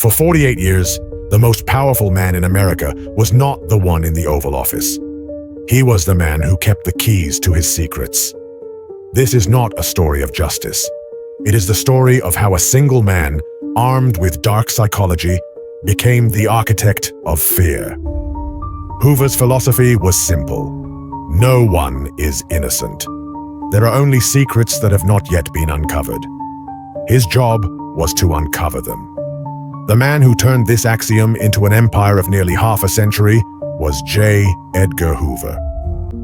For 48 years, the most powerful man in America was not the one in the Oval Office. He was the man who kept the keys to his secrets. This is not a story of justice. It is the story of how a single man, armed with dark psychology, became the architect of fear. Hoover's philosophy was simple. No one is innocent. There are only secrets that have not yet been uncovered. His job was to uncover them. The man who turned this axiom into an empire of nearly half a century was J. Edgar Hoover.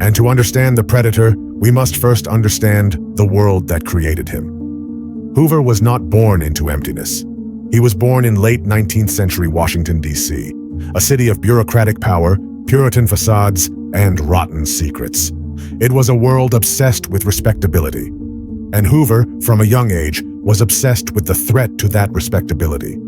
And to understand the predator, we must first understand the world that created him. Hoover was not born into emptiness. He was born in late 19th century Washington, D.C., a city of bureaucratic power, Puritan facades, and rotten secrets. It was a world obsessed with respectability. And Hoover, from a young age, was obsessed with the threat to that respectability.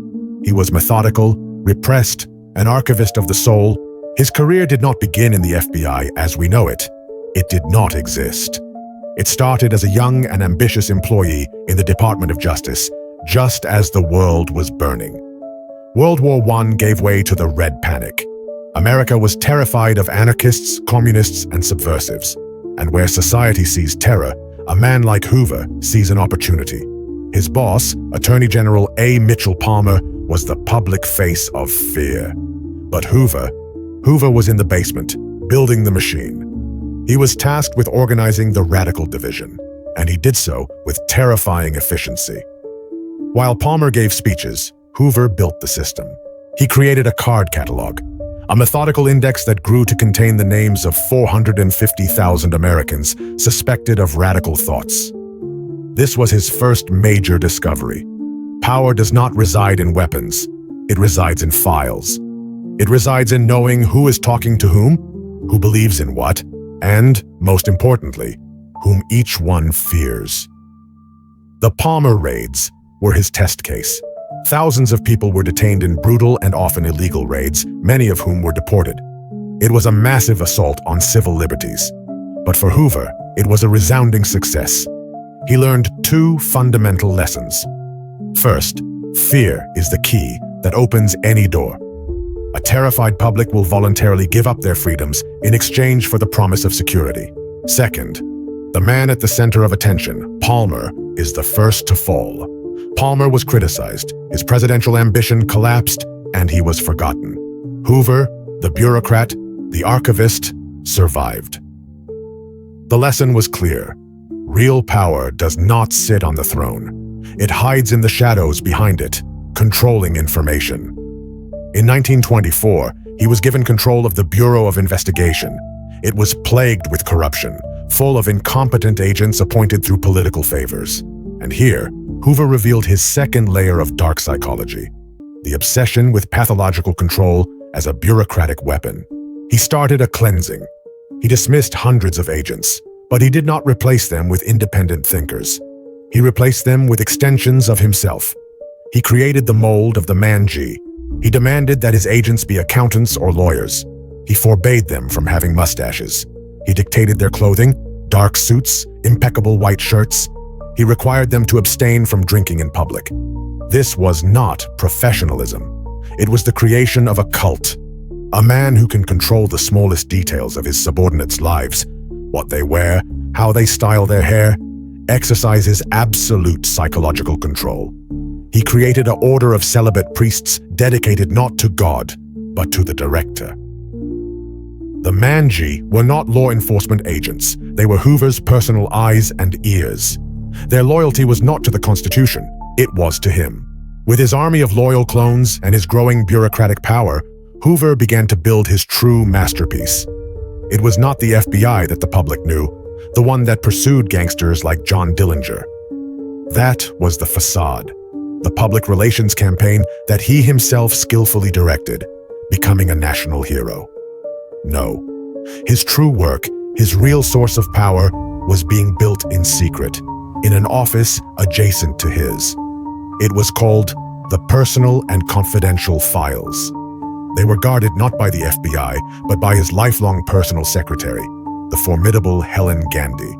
He was methodical, repressed, an archivist of the soul. His career did not begin in the FBI as we know it. It did not exist. It started as a young and ambitious employee in the Department of Justice, just as the world was burning. World War I gave way to the Red Panic. America was terrified of anarchists, communists, and subversives. And where society sees terror, a man like Hoover sees an opportunity. His boss, Attorney General A. Mitchell Palmer, was the public face of fear. But Hoover was in the basement, building the machine. He was tasked with organizing the radical division, and he did so with terrifying efficiency. While Palmer gave speeches, Hoover built the system. He created a card catalog, a methodical index that grew to contain the names of 450,000 Americans suspected of radical thoughts. This was his first major discovery. Power does not reside in weapons. It resides in files. It resides in knowing who is talking to whom, who believes in what, and, most importantly, whom each one fears. The Palmer raids were his test case. Thousands of people were detained in brutal and often illegal raids, many of whom were deported. It was a massive assault on civil liberties. But for Hoover, it was a resounding success. He learned two fundamental lessons. First, fear is the key that opens any door. A terrified public will voluntarily give up their freedoms in exchange for the promise of security. Second, the man at the center of attention, Palmer, is the first to fall. Palmer was criticized, his presidential ambition collapsed, and he was forgotten. Hoover, the bureaucrat, the archivist, survived. The lesson was clear. Real power does not sit on the throne. It hides in the shadows behind it, controlling information. In 1924, he was given control of the Bureau of Investigation. It was plagued with corruption, full of incompetent agents appointed through political favors. And here, Hoover revealed his second layer of dark psychology, the obsession with pathological control as a bureaucratic weapon. He started a cleansing. He dismissed hundreds of agents, but he did not replace them with independent thinkers. He replaced them with extensions of himself. He created the mold of the man-G. He demanded that his agents be accountants or lawyers. He forbade them from having mustaches. He dictated their clothing, dark suits, impeccable white shirts. He required them to abstain from drinking in public. This was not professionalism. It was the creation of a cult. A man who can control the smallest details of his subordinates' lives, what they wear, how they style their hair, exercises absolute psychological control. He created an order of celibate priests dedicated not to God, but to the director. The man-G were not law enforcement agents. They were Hoover's personal eyes and ears. Their loyalty was not to the Constitution, it was to him. With his army of loyal clones and his growing bureaucratic power, Hoover began to build his true masterpiece. It was not the FBI that the public knew, the one that pursued gangsters like John Dillinger. That was the facade, the public relations campaign that he himself skillfully directed, becoming a national hero. No, his true work, his real source of power, was being built in secret, in an office adjacent to his. It was called the Personal and Confidential Files. They were guarded not by the FBI, but by his lifelong personal secretary, the formidable Helen Gandy.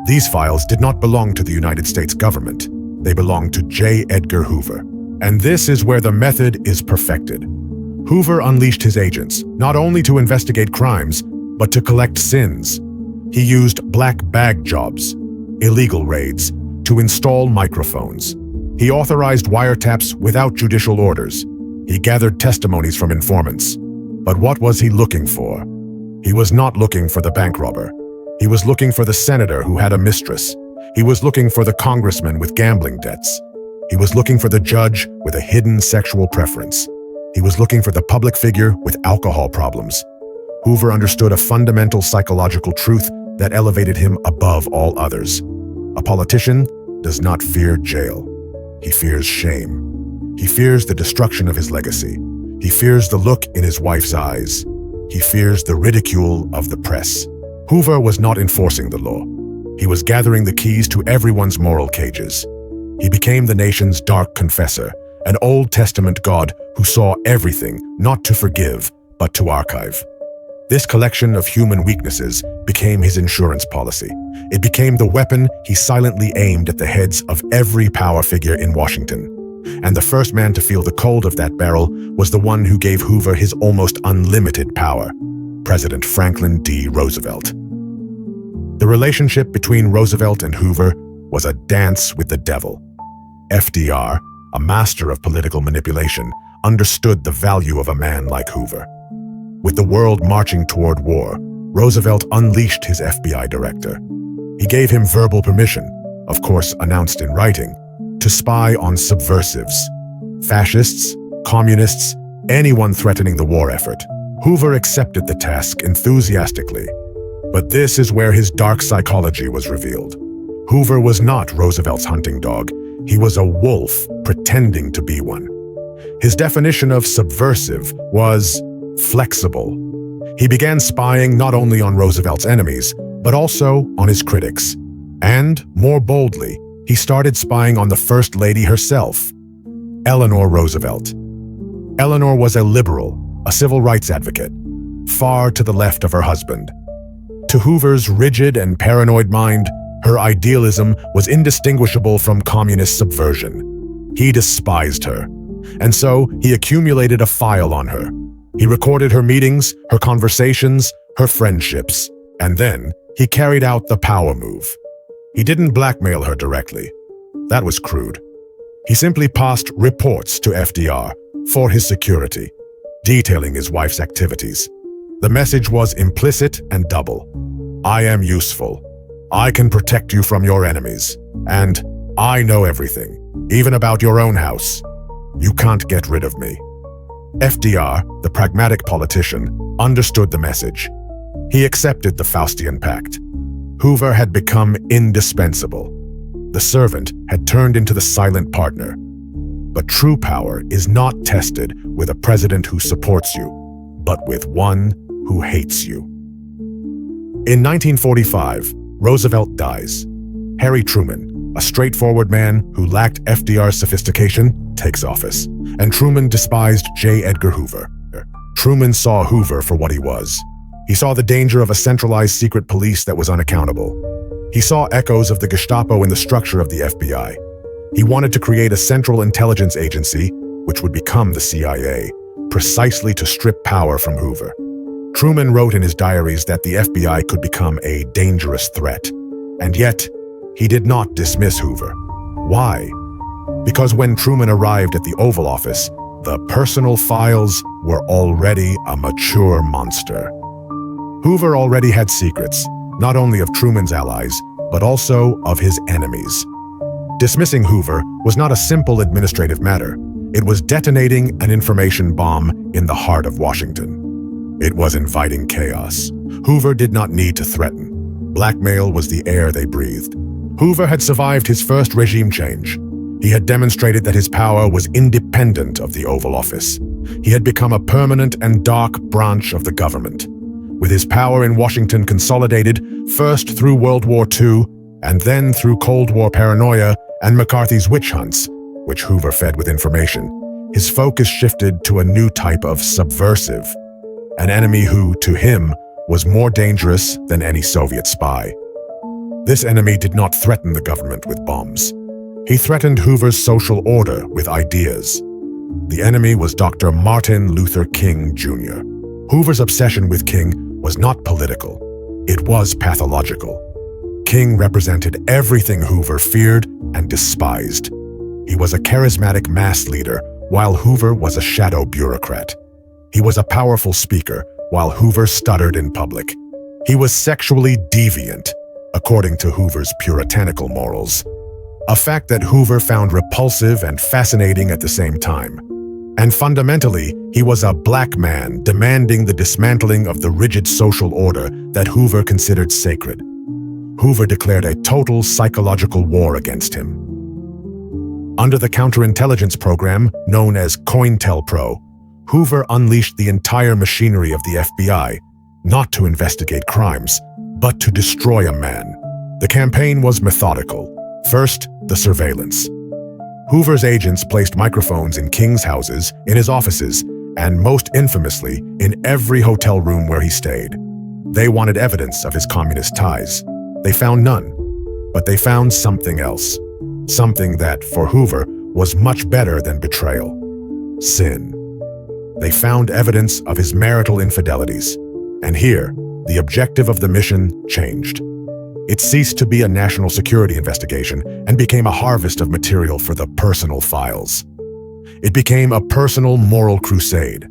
These files did not belong to the United States government. They belonged to J. Edgar Hoover. And this is where the method is perfected. Hoover unleashed his agents, not only to investigate crimes, but to collect sins. He used black bag jobs, illegal raids, to install microphones. He authorized wiretaps without judicial orders. He gathered testimonies from informants. But what was he looking for? He was not looking for the bank robber. He was looking for the senator who had a mistress. He was looking for the congressman with gambling debts. He was looking for the judge with a hidden sexual preference. He was looking for the public figure with alcohol problems. Hoover understood a fundamental psychological truth that elevated him above all others. A politician does not fear jail. He fears shame. He fears the destruction of his legacy. He fears the look in his wife's eyes. He fears the ridicule of the press. Hoover was not enforcing the law. He was gathering the keys to everyone's moral cages. He became the nation's dark confessor, an Old Testament God who saw everything, not to forgive, but to archive. This collection of human weaknesses became his insurance policy. It became the weapon he silently aimed at the heads of every power figure in Washington. And the first man to feel the cold of that barrel was the one who gave Hoover his almost unlimited power, President Franklin D. Roosevelt. The relationship between Roosevelt and Hoover was a dance with the devil. FDR, a master of political manipulation, understood the value of a man like Hoover. With the world marching toward war, Roosevelt unleashed his FBI director. He gave him verbal permission, of course announced in writing, to spy on subversives, fascists, communists, anyone threatening the war effort. Hoover accepted the task enthusiastically. But this is where his dark psychology was revealed. Hoover was not Roosevelt's hunting dog. He was a wolf pretending to be one. His definition of subversive was flexible. He began spying not only on Roosevelt's enemies, but also on his critics. And, more boldly, he started spying on the First Lady herself, Eleanor Roosevelt. Eleanor was a liberal, a civil rights advocate, far to the left of her husband. To Hoover's rigid and paranoid mind, her idealism was indistinguishable from communist subversion. He despised her, and so he accumulated a file on her. He recorded her meetings, her conversations, her friendships, and then he carried out the power move. He didn't blackmail her directly. That was crude. He simply passed reports to FDR for his security, detailing his wife's activities. The message was implicit and double. I am useful. I can protect you from your enemies. And I know everything, even about your own house. You can't get rid of me. FDR, the pragmatic politician, understood the message. He accepted the Faustian pact. Hoover had become indispensable. The servant had turned into the silent partner. But true power is not tested with a president who supports you, but with one who hates you. In 1945, Roosevelt dies. Harry Truman, a straightforward man who lacked FDR's sophistication, takes office, and Truman despised J. Edgar Hoover. Truman saw Hoover for what he was. He saw the danger of a centralized secret police that was unaccountable. He saw echoes of the Gestapo in the structure of the FBI. He wanted to create a central intelligence agency, which would become the CIA, precisely to strip power from Hoover. Truman wrote in his diaries that the FBI could become a dangerous threat. And yet, he did not dismiss Hoover. Why? Because when Truman arrived at the Oval Office, the personal files were already a mature monster. Hoover already had secrets, not only of Truman's allies, but also of his enemies. Dismissing Hoover was not a simple administrative matter. It was detonating an information bomb in the heart of Washington. It was inviting chaos. Hoover did not need to threaten. Blackmail was the air they breathed. Hoover had survived his first regime change. He had demonstrated that his power was independent of the Oval Office. He had become a permanent and dark branch of the government. With his power in Washington consolidated, first through World War II, and then through Cold War paranoia and McCarthy's witch hunts, which Hoover fed with information, his focus shifted to a new type of subversive, an enemy who, to him, was more dangerous than any Soviet spy. This enemy did not threaten the government with bombs. He threatened Hoover's social order with ideas. The enemy was Dr. Martin Luther King Jr. Hoover's obsession with King was not political. It was pathological. King represented everything Hoover feared and despised. He was a charismatic mass leader, while Hoover was a shadow bureaucrat. He was a powerful speaker, while Hoover stuttered in public. He was sexually deviant, according to Hoover's puritanical morals. A fact that Hoover found repulsive and fascinating at the same time. And fundamentally, he was a black man demanding the dismantling of the rigid social order that Hoover considered sacred. Hoover declared a total psychological war against him. Under the counterintelligence program known as COINTELPRO, Hoover unleashed the entire machinery of the FBI, not to investigate crimes, but to destroy a man. The campaign was methodical. First, the surveillance. Hoover's agents placed microphones in King's houses, in his offices, and most infamously, in every hotel room where he stayed. They wanted evidence of his communist ties. They found none, but they found something else. Something that, for Hoover, was much better than betrayal. Sin. They found evidence of his marital infidelities. And here, the objective of the mission changed. It ceased to be a national security investigation and became a harvest of material for the personal files. It became a personal moral crusade.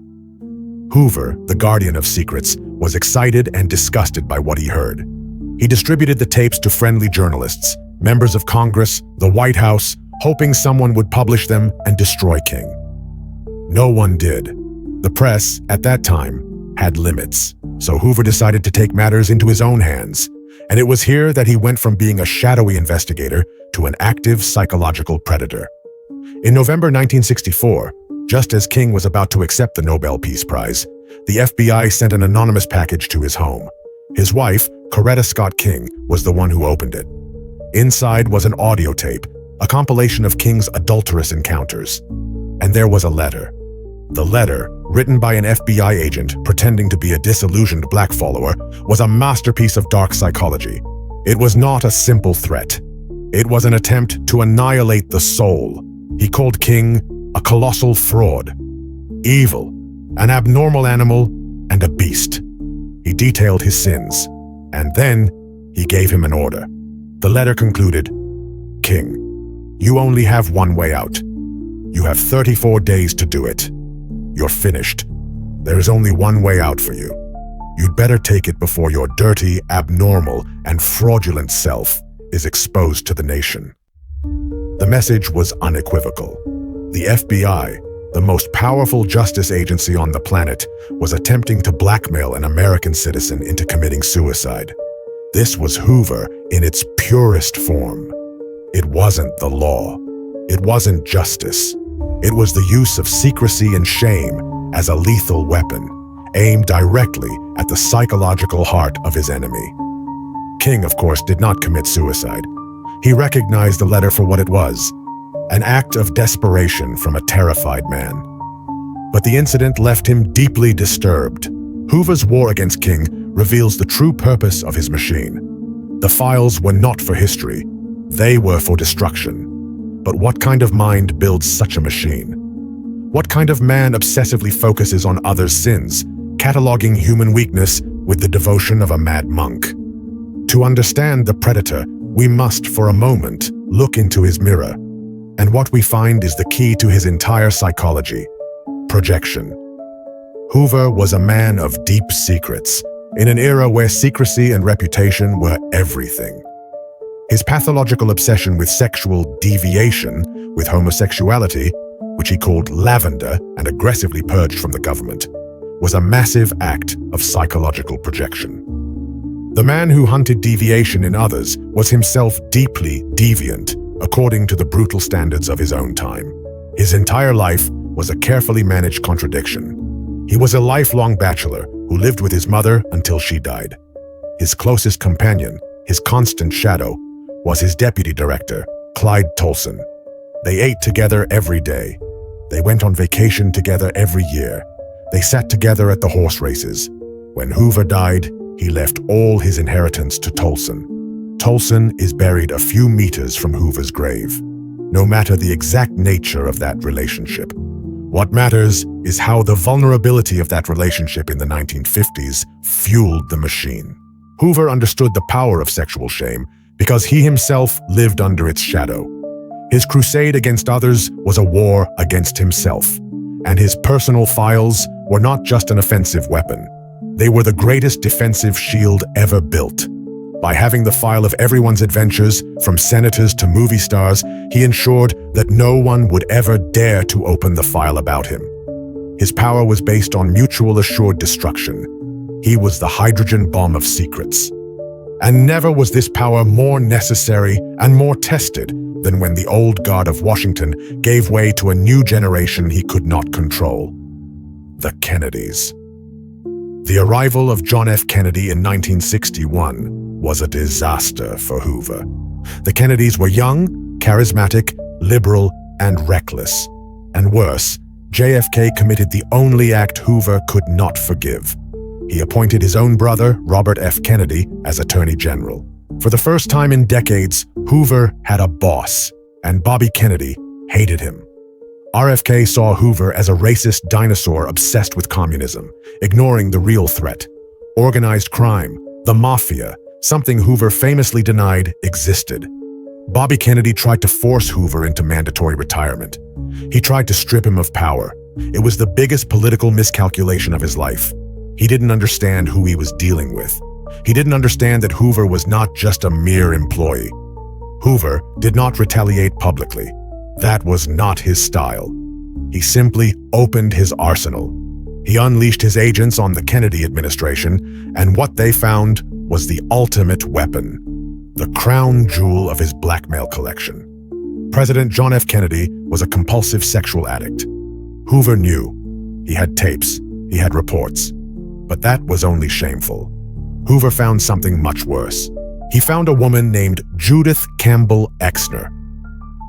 Hoover, the guardian of secrets, was excited and disgusted by what he heard. He distributed the tapes to friendly journalists, members of Congress, the White House, hoping someone would publish them and destroy King. No one did. The press, at that time, had limits, so Hoover decided to take matters into his own hands. And it was here that he went from being a shadowy investigator to an active psychological predator. In November 1964, just as King was about to accept the Nobel Peace Prize, the FBI sent an anonymous package to his home. His wife, Coretta Scott King, was the one who opened it. Inside was an audio tape, a compilation of King's adulterous encounters. And there was a letter. The letter, written by an FBI agent pretending to be a disillusioned black follower, was a masterpiece of dark psychology. It was not a simple threat. It was an attempt to annihilate the soul. He called King a colossal fraud, evil, an abnormal animal, and a beast. He detailed his sins, and then he gave him an order. The letter concluded, "King, you only have one way out. You have 34 days to do it. You're finished. There is only one way out for you. You'd better take it before your dirty, abnormal, and fraudulent self is exposed to the nation." The message was unequivocal. The FBI, the most powerful justice agency on the planet, was attempting to blackmail an American citizen into committing suicide. This was Hoover in its purest form. It wasn't the law. It wasn't justice. It was the use of secrecy and shame as a lethal weapon, aimed directly at the psychological heart of his enemy. King, of course, did not commit suicide. He recognized the letter for what it was, an act of desperation from a terrified man. But the incident left him deeply disturbed. Hoover's war against King reveals the true purpose of his machine. The files were not for history. They were for destruction. But what kind of mind builds such a machine? What kind of man obsessively focuses on others' sins, cataloging human weakness with the devotion of a mad monk? To understand the predator, we must, for a moment, look into his mirror. And what we find is the key to his entire psychology: projection. Hoover was a man of deep secrets, in an era where secrecy and reputation were everything. His pathological obsession with sexual deviation, with homosexuality, which he called lavender and aggressively purged from the government, was a massive act of psychological projection. The man who hunted deviation in others was himself deeply deviant, according to the brutal standards of his own time. His entire life was a carefully managed contradiction. He was a lifelong bachelor who lived with his mother until she died. His closest companion, his constant shadow, was his deputy director, Clyde Tolson. They ate together every day. They went on vacation together every year. They sat together at the horse races. When Hoover died, he left all his inheritance to Tolson. Tolson is buried a few meters from Hoover's grave. no matter the exact nature of that relationship. What matters is how the vulnerability of that relationship in the 1950s fueled the machine. Hoover understood the power of sexual shame because he himself lived under its shadow. His crusade against others was a war against himself, and his personal files were not just an offensive weapon. They were the greatest defensive shield ever built. By having the file of everyone's adventures, from senators to movie stars, he ensured that no one would ever dare to open the file about him. His power was based on mutual assured destruction. He was the hydrogen bomb of secrets. And never was this power more necessary and more tested than when the old guard of Washington gave way to a new generation he could not control: the Kennedys. The arrival of John F. Kennedy in 1961 was a disaster for Hoover. The Kennedys were young, charismatic, liberal, and reckless. And worse, JFK committed the only act Hoover could not forgive. He appointed his own brother, Robert F. Kennedy, as Attorney General. For the first time in decades, Hoover had a boss, and Bobby Kennedy hated him. RFK saw Hoover as a racist dinosaur obsessed with communism, ignoring the real threat: organized crime, the mafia, something Hoover famously denied existed. Bobby Kennedy tried to force Hoover into mandatory retirement. He tried to strip him of power. It was the biggest political miscalculation of his life. He didn't understand who he was dealing with. He didn't understand that Hoover was not just a mere employee. Hoover did not retaliate publicly. That was not his style. He simply opened his arsenal. He unleashed his agents on the Kennedy administration, and what they found was the ultimate weapon, the crown jewel of his blackmail collection. President John F. Kennedy was a compulsive sexual addict. Hoover knew. He had tapes. He had reports. But that was only shameful. Hoover found something much worse. He found a woman named Judith Campbell Exner.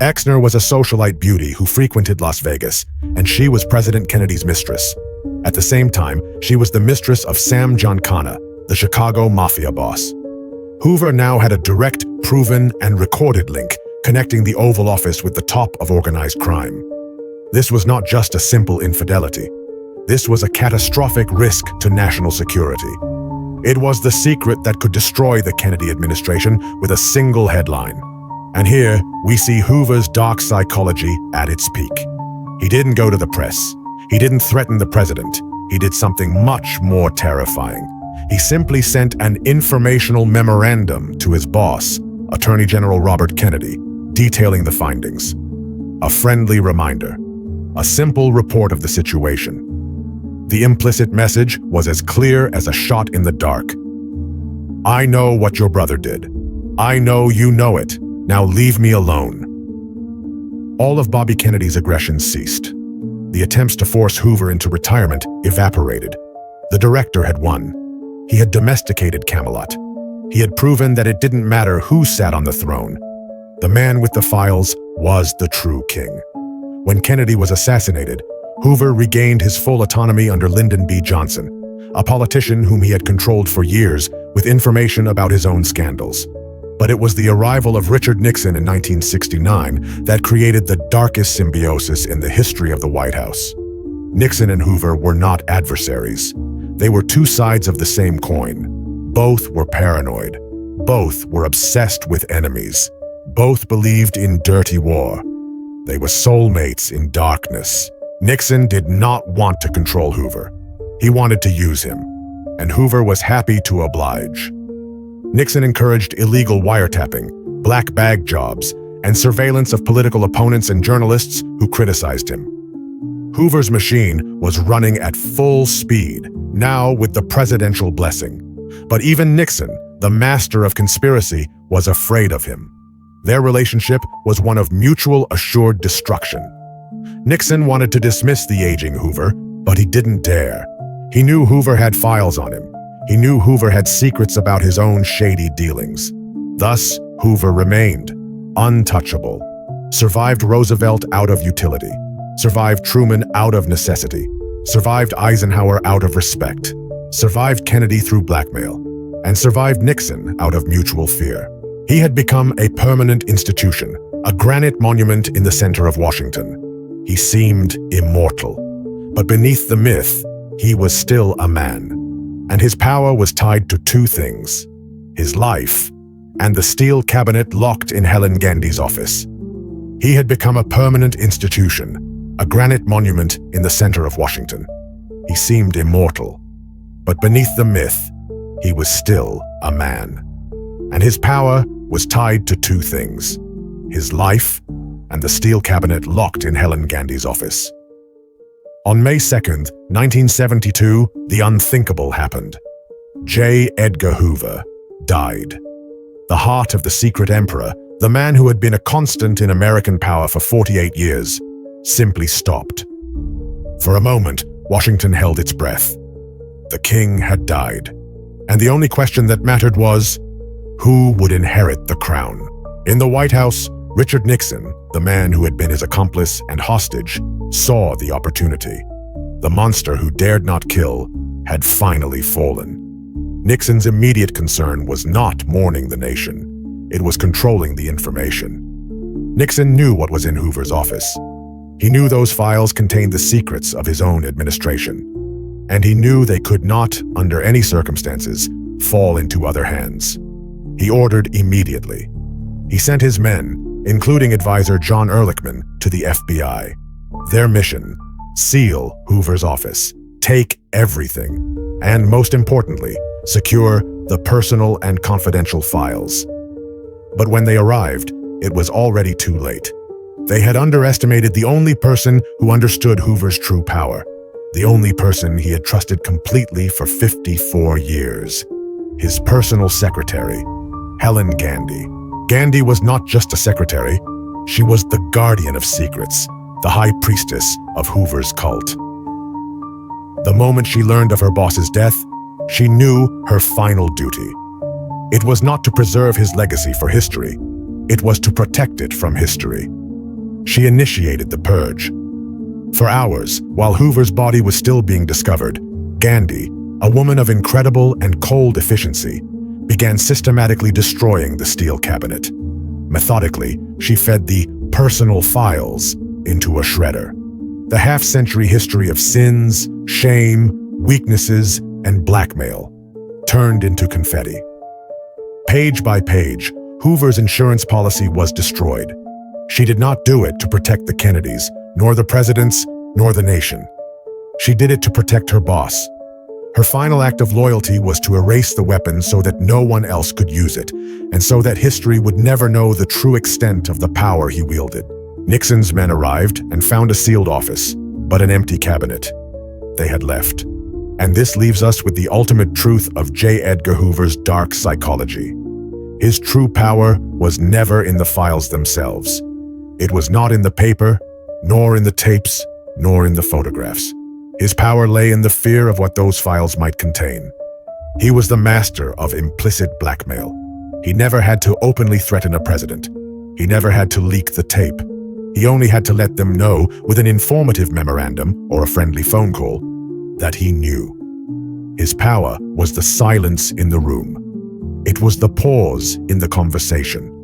Exner was a socialite beauty who frequented Las Vegas, and she was President Kennedy's mistress. At the same time, she was the mistress of Sam Giancana, the Chicago mafia boss. Hoover now had a direct, proven, and recorded link connecting the Oval Office with the top of organized crime. This was not just a simple infidelity. This was a catastrophic risk to national security. It was the secret that could destroy the Kennedy administration with a single headline. And here, we see Hoover's dark psychology at its peak. He didn't go to the press. He didn't threaten the president. He did something much more terrifying. He simply sent an informational memorandum to his boss, Attorney General Robert Kennedy, detailing the findings. A friendly reminder. A simple report of the situation. The implicit message was as clear as a shot in the dark. I know what your brother did. I know you know it. Now leave me alone. All of Bobby Kennedy's aggression ceased. The attempts to force Hoover into retirement evaporated. The director had won. He had domesticated Camelot. He had proven that it didn't matter who sat on the throne. The man with the files was the true king. When Kennedy was assassinated, Hoover regained his full autonomy under Lyndon B. Johnson, a politician whom he had controlled for years with information about his own scandals. But it was the arrival of Richard Nixon in 1969 that created the darkest symbiosis in the history of the White House. Nixon and Hoover were not adversaries. They were two sides of the same coin. Both were paranoid. Both were obsessed with enemies. Both believed in dirty war. They were soulmates in darkness. Nixon did not want to control Hoover. He wanted to use him, and Hoover was happy to oblige. Nixon encouraged illegal wiretapping, black bag jobs, and surveillance of political opponents and journalists who criticized him. Hoover's machine was running at full speed, now with the presidential blessing. But even Nixon, the master of conspiracy, was afraid of him. Their relationship was one of mutual assured destruction. Nixon wanted to dismiss the aging Hoover, but he didn't dare. He knew Hoover had files on him. He knew Hoover had secrets about his own shady dealings. Thus, Hoover remained untouchable, survived Roosevelt out of utility, survived Truman out of necessity, survived Eisenhower out of respect, survived Kennedy through blackmail, and survived Nixon out of mutual fear. He had become a permanent institution, a granite monument in the center of Washington. He seemed immortal. But beneath the myth, he was still a man. And his power was tied to two things: his life and the steel cabinet locked in Helen Gandhi's office. He had become a permanent institution, a granite monument in the center of Washington. He seemed immortal. But beneath the myth, he was still a man. And his power was tied to two things: his life and the steel cabinet locked in Helen Gandhi's office. On May 2nd, 1972, the unthinkable happened. J. Edgar Hoover died. The heart of the secret emperor, the man who had been a constant in American power for 48 years, simply stopped. For a moment, Washington held its breath. The king had died, and the only question that mattered was, who would inherit the crown? In the White House, Richard Nixon, the man who had been his accomplice and hostage, saw the opportunity. The monster who dared not kill had finally fallen. Nixon's immediate concern was not mourning the nation. It was controlling the information. Nixon knew what was in Hoover's office. He knew those files contained the secrets of his own administration. And he knew they could not, under any circumstances, fall into other hands. He ordered immediately. He sent his men, including advisor John Ehrlichman, to the FBI. Their mission: seal Hoover's office, take everything, and most importantly, secure the personal and confidential files. But when they arrived, it was already too late. They had underestimated the only person who understood Hoover's true power, the only person he had trusted completely for 54 years. His personal secretary, Helen Gandhi. Gandhi was not just a secretary, she was the guardian of secrets, the high priestess of Hoover's cult. The moment she learned of her boss's death, she knew her final duty. It was not to preserve his legacy for history, it was to protect it from history. She initiated the purge. For hours, while Hoover's body was still being discovered, Gandhi, a woman of incredible and cold efficiency, began systematically destroying the steel cabinet. Methodically, she fed the personal files into a shredder. The half-century history of sins, shame, weaknesses, and blackmail turned into confetti. Page by page, Hoover's insurance policy was destroyed. She did not do it to protect the Kennedys, nor the presidents, nor the nation. She did it to protect her boss. Her final act of loyalty was to erase the weapon so that no one else could use it, and so that history would never know the true extent of the power he wielded. Nixon's men arrived and found a sealed office, but an empty cabinet. They had left. And this leaves us with the ultimate truth of J. Edgar Hoover's dark psychology. His true power was never in the files themselves. It was not in the paper, nor in the tapes, nor in the photographs. His power lay in the fear of what those files might contain. He was the master of implicit blackmail. He never had to openly threaten a president. He never had to leak the tape. He only had to let them know with an informative memorandum or a friendly phone call that he knew. His power was the silence in the room. It was the pause in the conversation.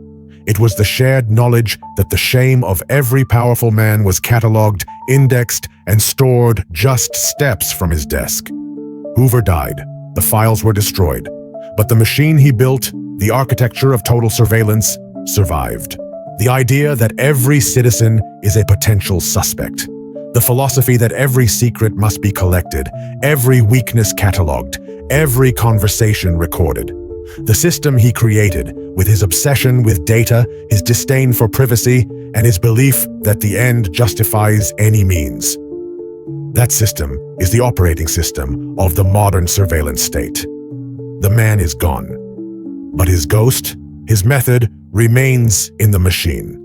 It was the shared knowledge that the shame of every powerful man was catalogued, indexed, and stored just steps from his desk. Hoover died. The files were destroyed. But the machine he built, the architecture of total surveillance, survived. The idea that every citizen is a potential suspect. The philosophy that every secret must be collected, every weakness catalogued, every conversation recorded. The system he created, with his obsession with data, his disdain for privacy, and his belief that the end justifies any means. That system is the operating system of the modern surveillance state. The man is gone, but his ghost, his method, remains in the machine.